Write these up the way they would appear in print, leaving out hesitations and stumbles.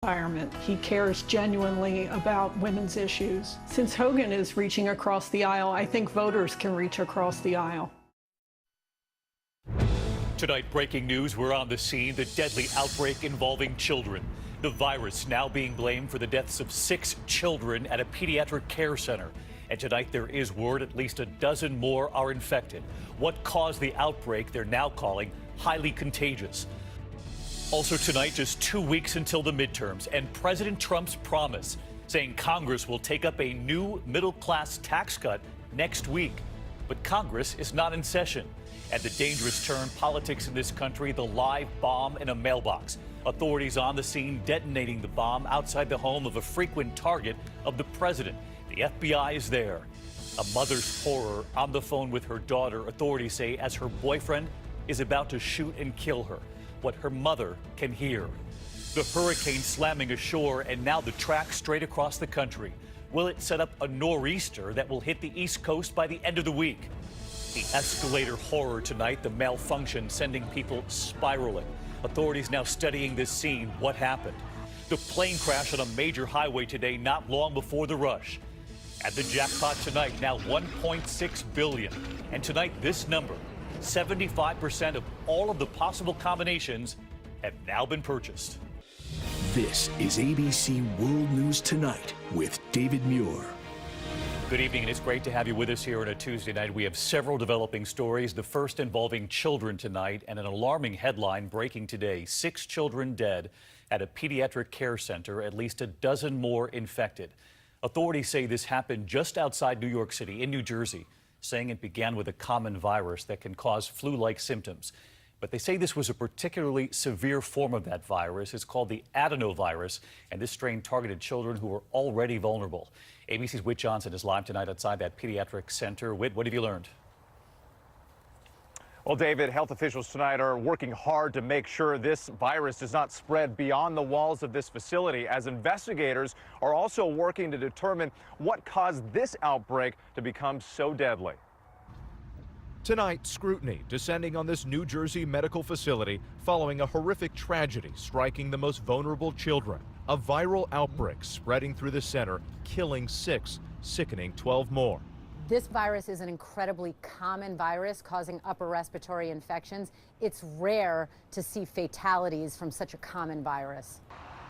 environment. He cares genuinely about women's issues. Since Hogan is reaching across the aisle, I think voters can reach across the aisle. Tonight, breaking news, we're on the scene, the deadly outbreak involving children. The virus now being blamed for the deaths of 6 children at a pediatric care center. And tonight there is word at least a dozen more are infected. What caused the outbreak they're now calling highly contagious. Also tonight, just 2 weeks until the midterms, and President Trump's promise saying Congress will take up a new middle-class tax cut next week. But Congress is not in session. And the dangerous turn politics in this country, the live bomb in a mailbox. Authorities on the scene detonating the bomb outside the home of a frequent target of the president. The FBI is there. A mother's horror on the phone with her daughter, authorities say, as her boyfriend is about to shoot and kill her. What her mother can hear. The hurricane slamming ashore, and now the track straight across the country. Will it set up a nor'easter that will hit the East Coast by the end of the week? The escalator horror tonight, the malfunction sending people spiraling. Authorities now studying this scene. What happened? The plane crash on a major highway today, not long before the rush. And the jackpot tonight, now $1.6 billion. And tonight, this number, 75% of all of the possible combinations have now been purchased. This is ABC World News Tonight with David Muir. Good evening, and it's great to have you with us here on a Tuesday night. We have several developing stories, the first involving children tonight, and an alarming headline breaking today. 6 children dead at a pediatric care center, at least a dozen more infected. Authorities say this happened just outside New York City in New Jersey, saying it began with a common virus that can cause flu-like symptoms. But they say this was a particularly severe form of that virus. It's called the adenovirus, and this strain targeted children who were already vulnerable. ABC's Whit Johnson is live tonight outside that pediatric center. Whit, what have you learned? Well, David, health officials tonight are working hard to make sure this virus does not spread beyond the walls of this facility, as investigators are also working to determine what caused this outbreak to become so deadly. Tonight, scrutiny descending on this New Jersey medical facility following a horrific tragedy striking the most vulnerable children. A viral outbreak spreading through the center, killing 6, sickening 12 more. This virus is an incredibly common virus causing upper respiratory infections. It's rare to see fatalities from such a common virus.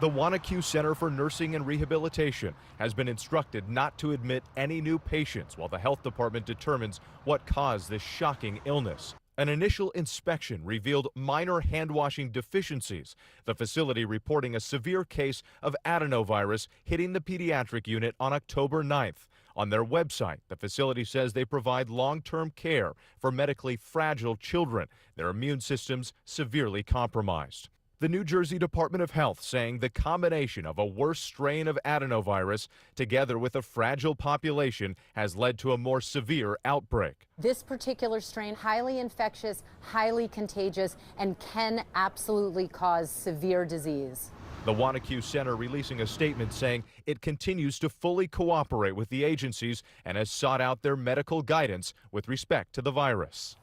The Wanaque Center for Nursing and Rehabilitation has been instructed not to admit any new patients while the health department determines what caused this shocking illness. An initial inspection revealed minor hand-washing deficiencies, the facility reporting a severe case of adenovirus hitting the pediatric unit on October 9th. On their website, the facility says they provide long-term care for medically fragile children, their immune systems severely compromised. The New Jersey Department of Health saying the combination of a worse strain of adenovirus together with a fragile population has led to a more severe outbreak. This particular strain, highly infectious, highly contagious, and can absolutely cause severe disease. The Wanaque Center releasing a statement saying it continues to fully cooperate with the agencies and has sought out their medical guidance with respect to the virus.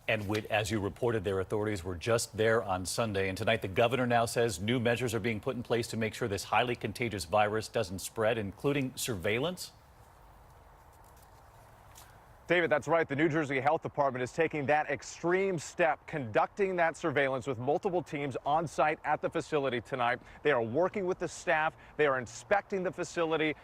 And Whit, as you reported, their authorities were just there on Sunday. And tonight, the governor now says new measures are being put in place to make sure this highly contagious virus doesn't spread, including surveillance. David, that's right. The New Jersey Health Department is taking that extreme step, conducting that surveillance with multiple teams on site at the facility tonight. They are working with the staff. They are inspecting the facility,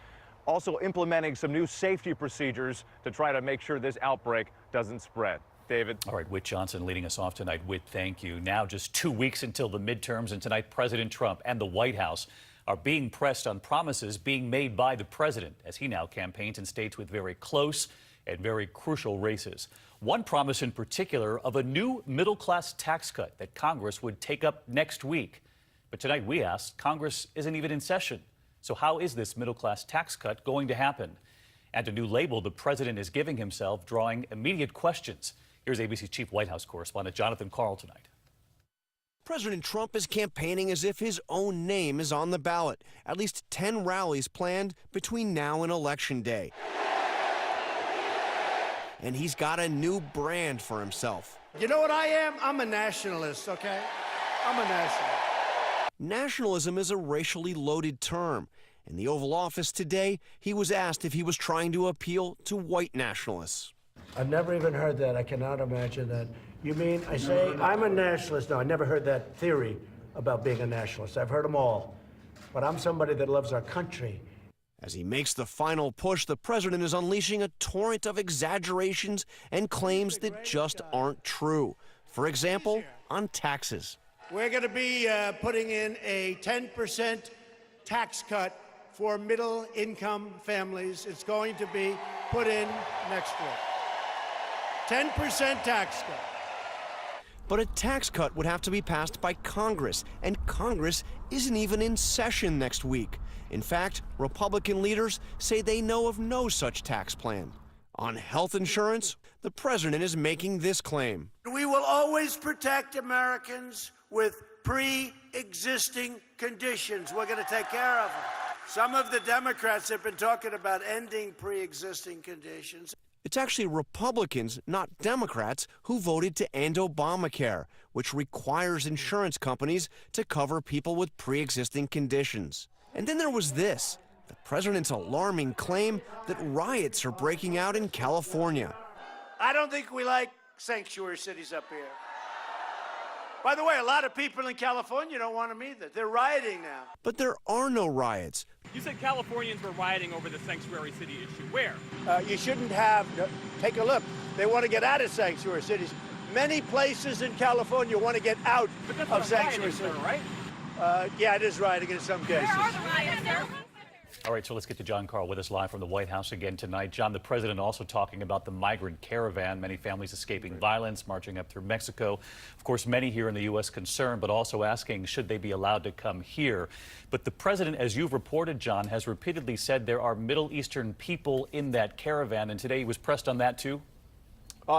also implementing some new safety procedures to try to make sure this outbreak doesn't spread. David. All right, Whit Johnson leading us off tonight. Whit, thank you. Now just 2 weeks until the midterms, and tonight President Trump and the White House are being pressed on promises being made by the president as he now campaigns in states with very close and very crucial races. One promise in particular of a new middle-class tax cut that Congress would take up next week. But tonight we asked, Congress isn't even in session. So how is this middle-class tax cut going to happen? And a new label the president is giving himself, drawing immediate questions. Here's ABC's chief White House correspondent Jonathan Karl tonight. President Trump is campaigning as if his own name is on the ballot. At least 10 rallies planned between now and Election Day. And he's got a new brand for himself. You know what I am? I'm a nationalist, okay? I'm a nationalist. nationalism is a racially loaded term. In the Oval Office today, he was asked if he was trying to appeal to white nationalists. I've never even heard that. I cannot imagine that. You mean I say I'm a nationalist? No, I never heard that theory about being a nationalist. I've heard them all. But I'm somebody that loves our country. As he makes the final push, the president is unleashing a torrent of exaggerations and claims that just aren't true. For example, on taxes. We're going to be putting in a 10% tax cut for middle-income families. It's going to be put in next year. 10% tax cut. But a tax cut would have to be passed by Congress, and Congress isn't even in session next week. In fact, Republican leaders say they know of no such tax plan. On health insurance, the president is making this claim. We will always protect Americans with pre-existing conditions. We're going to take care of them. Some of the Democrats have been talking about ending pre-existing conditions. It's actually Republicans, not Democrats, who voted to end Obamacare, which requires insurance companies to cover people with pre-existing conditions. And then there was this, the president's alarming claim that riots are breaking out in California. I don't think we like sanctuary cities up here. By the way, a lot of people in California don't want them either. They're rioting now. But there are no riots. You said Californians were rioting over the sanctuary city issue. Where? You shouldn't have. Take a look. They want to get out of sanctuary cities. Many places in California want to get out of sanctuary cities. Right? Yeah, it is rioting in some cases. Where are the riots, sir? All right, so let's get to John Carl with us live from the White House again tonight. John, the president also talking about the migrant caravan, many families escaping violence, marching up through Mexico. Of course, many here in the U.S. concerned, but also asking, should they be allowed to come here? But the president, as you've reported, John, has repeatedly said there are Middle Eastern people in that caravan, and today he was pressed on that too?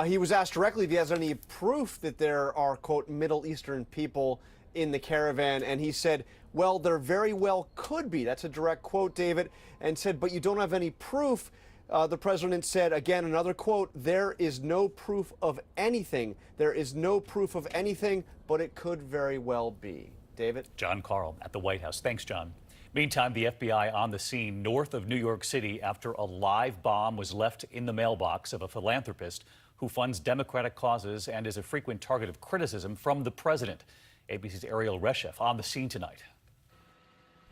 He was asked directly if he has any proof that there are, quote, Middle Eastern people in the caravan, and he said, well, there very well could be. That's a direct quote, David, and said, but you don't have any proof. The president said, again, another quote, there is no proof of anything. There is no proof of anything, but it could very well be. David? John Carl at the White House. Thanks, John. Meantime, the FBI on the scene north of New York City after a live bomb was left in the mailbox of a philanthropist who funds Democratic causes and is a frequent target of criticism from the president. ABC's Ariel Reshef on the scene tonight.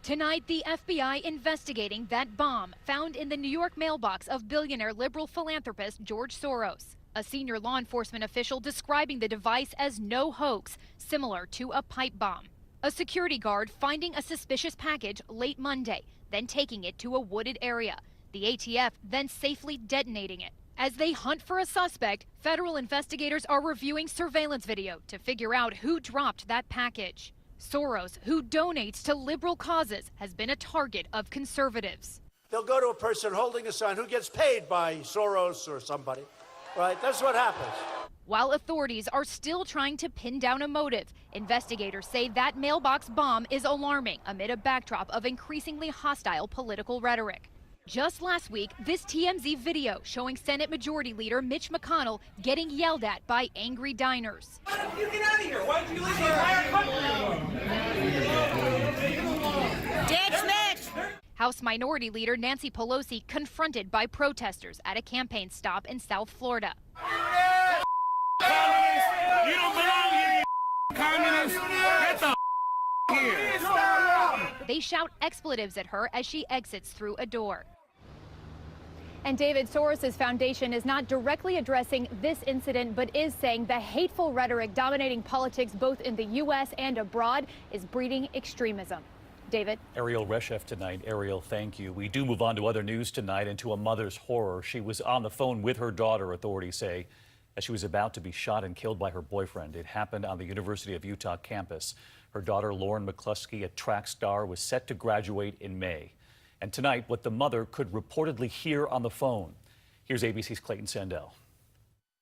Tonight, the FBI investigating that bomb found in the New York mailbox of billionaire liberal philanthropist George Soros. A senior law enforcement official describing the device as no hoax, similar to a pipe bomb. A security guard finding a suspicious package late Monday, then taking it to a wooded area. The ATF then safely detonating it. As they hunt for a suspect, federal investigators are reviewing surveillance video to figure out who dropped that package. Soros, who donates to liberal causes, has been a target of conservatives. They'll go to a person holding a sign who gets paid by Soros or somebody, right? That's what happens. While authorities are still trying to pin down a motive, investigators say that mailbox bomb is alarming amid a backdrop of increasingly hostile political rhetoric. Just last week, this TMZ video showing Senate Majority Leader Mitch McConnell getting yelled at by angry diners. Why don't you get out of here? Why don't you leave the entire country? Ditch Mitch! House Minority Leader Nancy Pelosi confronted by protesters at a campaign stop in South Florida. Communists! You don't belong here, you communists! Get the here! They shout expletives at her as she exits through a door. And David, Soros' foundation is not directly addressing this incident, but is saying the hateful rhetoric dominating politics both in the U.S. and abroad is breeding extremism. David? Ariel Reshef tonight. Ariel, thank you. We do move on to other news tonight and to a mother's horror. She was on the phone with her daughter, authorities say, as she was about to be shot and killed by her boyfriend. It happened on the University of Utah campus. Her daughter, Lauren McCluskey, a track star, was set to graduate in May. And tonight, what the mother could reportedly hear on the phone. Here's ABC's Clayton Sandell.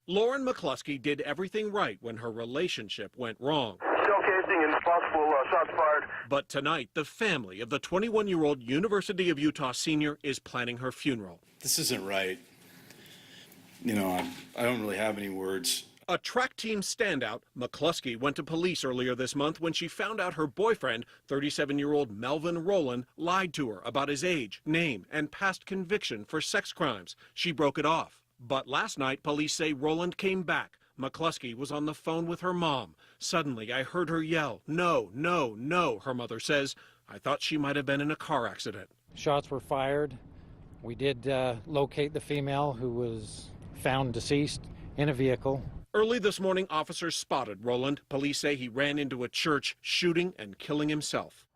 Lauren McCluskey did everything right when her relationship went wrong. Shell casing and possible shots fired. But tonight, the family of the 21-year-old University of Utah senior is planning her funeral. This isn't right. You know, I don't really have any words. A track team standout, McCluskey went to police earlier this month when she found out her boyfriend, 37-year-old Melvin Rowland, lied to her about his age, name, and past conviction for sex crimes. She broke it off. But last night, police say Rowland came back. McCluskey was on the phone with her mom. Suddenly, I heard her yell, "No, no, no," her mother says. I thought she might have been in a car accident. Shots were fired. We did locate the female who was found deceased in a vehicle. Early this morning, officers spotted Rowland. Police say he ran into a church, shooting and killing himself.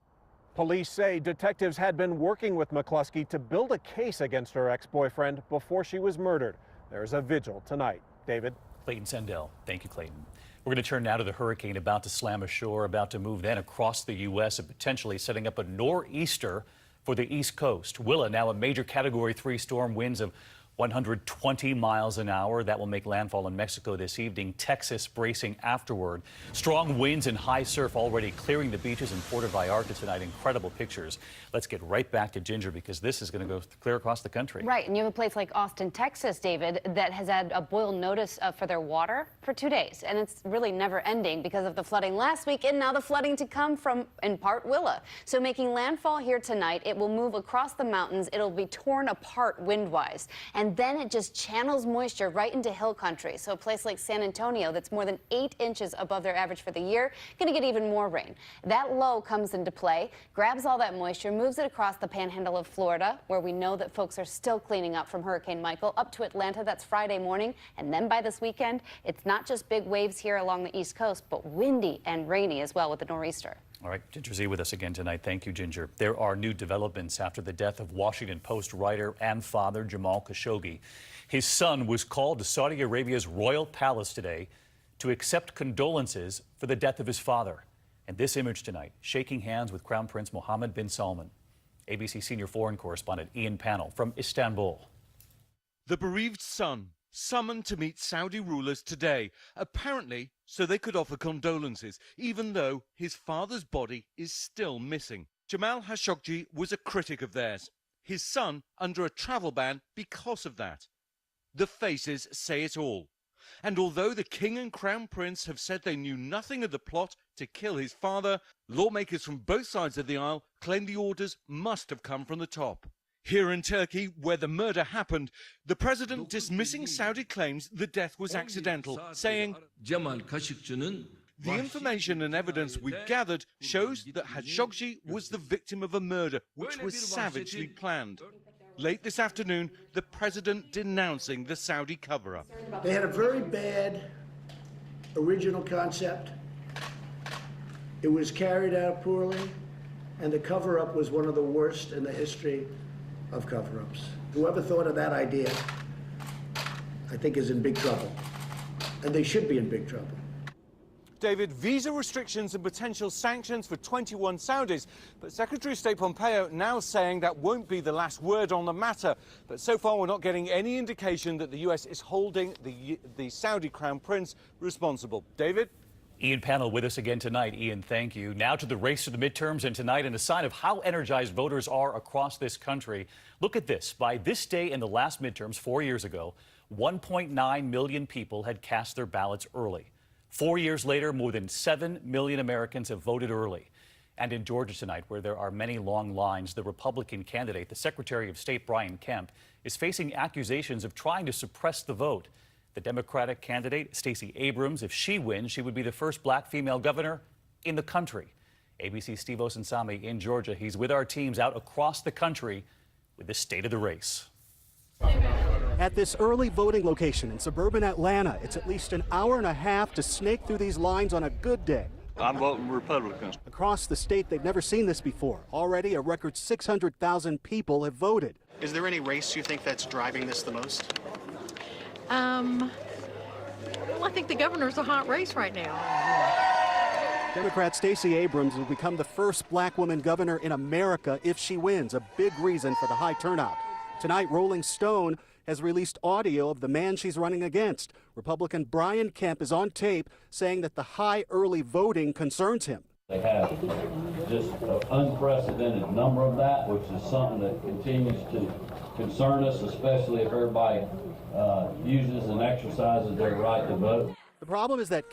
Police say detectives had been working with McCluskey to build a case against her ex-boyfriend before she was murdered. There's a vigil tonight. David? Clayton Sendell. Thank you, Clayton. We're going to turn now to the hurricane about to slam ashore, about to move then across the U.S. and potentially setting up a nor'easter for the East Coast. Willa, now a major Category 3 storm, winds of 120 miles an hour. That will make landfall in Mexico this evening. Texas bracing afterward. Strong winds and high surf already clearing the beaches in Puerto Vallarta tonight. Incredible pictures. Let's get right back to Ginger because this is going to go clear across the country. Right, and you have a place like Austin, Texas, David, that has had a boil notice for their water for 2 days. And it's really never ending because of the flooding last week and now the flooding to come from, in part, Willa. So making landfall here tonight, it will move across the mountains. It'll be torn apart wind-wise. And then it just channels moisture right into hill country. So a place like San Antonio that's more than 8 inches above their average for the year, going to get even more rain. That low comes into play, grabs all that moisture, moves it across the panhandle of Florida, where we know that folks are still cleaning up from Hurricane Michael, up to Atlanta. That's Friday morning. And then by this weekend, it's not just big waves here along the East Coast, but windy and rainy as well with the nor'easter. All right, Ginger Z with us again tonight. Thank you, Ginger. There are new developments after the death of Washington Post writer and father Jamal Khashoggi. His son was called to Saudi Arabia's royal palace today to accept condolences for the death of his father. And this image tonight, shaking hands with Crown Prince Mohammed bin Salman. ABC senior foreign correspondent Ian Pannell from Istanbul. The bereaved son summoned to meet Saudi rulers today, apparently so they could offer condolences, even though his father's body is still missing. Jamal Khashoggi was a critic of theirs. His son under a travel ban because of that. The faces say it all. And although the king and crown prince have said they knew nothing of the plot to kill his father, lawmakers from both sides of the aisle claim the orders must have come from the top. Here in Turkey, where the murder happened, the president dismissing Saudi claims the death was accidental, saying, "The information and evidence we gathered shows that Khashoggi was the victim of a murder which was savagely planned." Late this afternoon, the president denouncing the Saudi cover-up. They had a very bad original concept. It was carried out poorly, and the cover-up was one of the worst in the history of cover-ups. Whoever thought of that idea, I think, is in big trouble. And they should be in big trouble. David, visa restrictions and potential sanctions for 21 Saudis. But Secretary of State Pompeo now saying that won't be the last word on the matter. But so far, we're not getting any indication that the U.S. is holding the Saudi Crown Prince responsible. David? Ian Pannell with us again tonight. Ian, thank you. Now to the race to the midterms and tonight, and a sign of how energized voters are across this country. Look at this. By this day in the last midterms 4 years ago, 1.9 million people had cast their ballots early. 4 years later, more than 7 million Americans have voted early. And in Georgia tonight, where there are many long lines, the Republican candidate, the Secretary of State Brian Kemp, is facing accusations of trying to suppress the vote. The Democratic candidate, Stacey Abrams, if she wins, she would be the first black female governor in the country. ABC's Steve Osunsami in Georgia. He's with our teams out across the country with the state of the race. At this early voting location in suburban Atlanta, it's at least an hour and a half to snake through these lines on a good day. I'm voting Republican. Across the state, they've never seen this before. Already, a record 600,000 people have voted. Is there any race you think that's driving this the most? Well, I think the governor's a hot race right now. Democrat Stacey Abrams will become the first black woman governor in America if she wins, a big reason for the high turnout. Tonight, Rolling Stone has released audio of the man she's running against. Republican Brian Kemp is on tape saying that the high early voting concerns him. They have just an unprecedented number of that, which is something that continues to concern us, especially if everybody uses and exercises their right to vote. The problem is that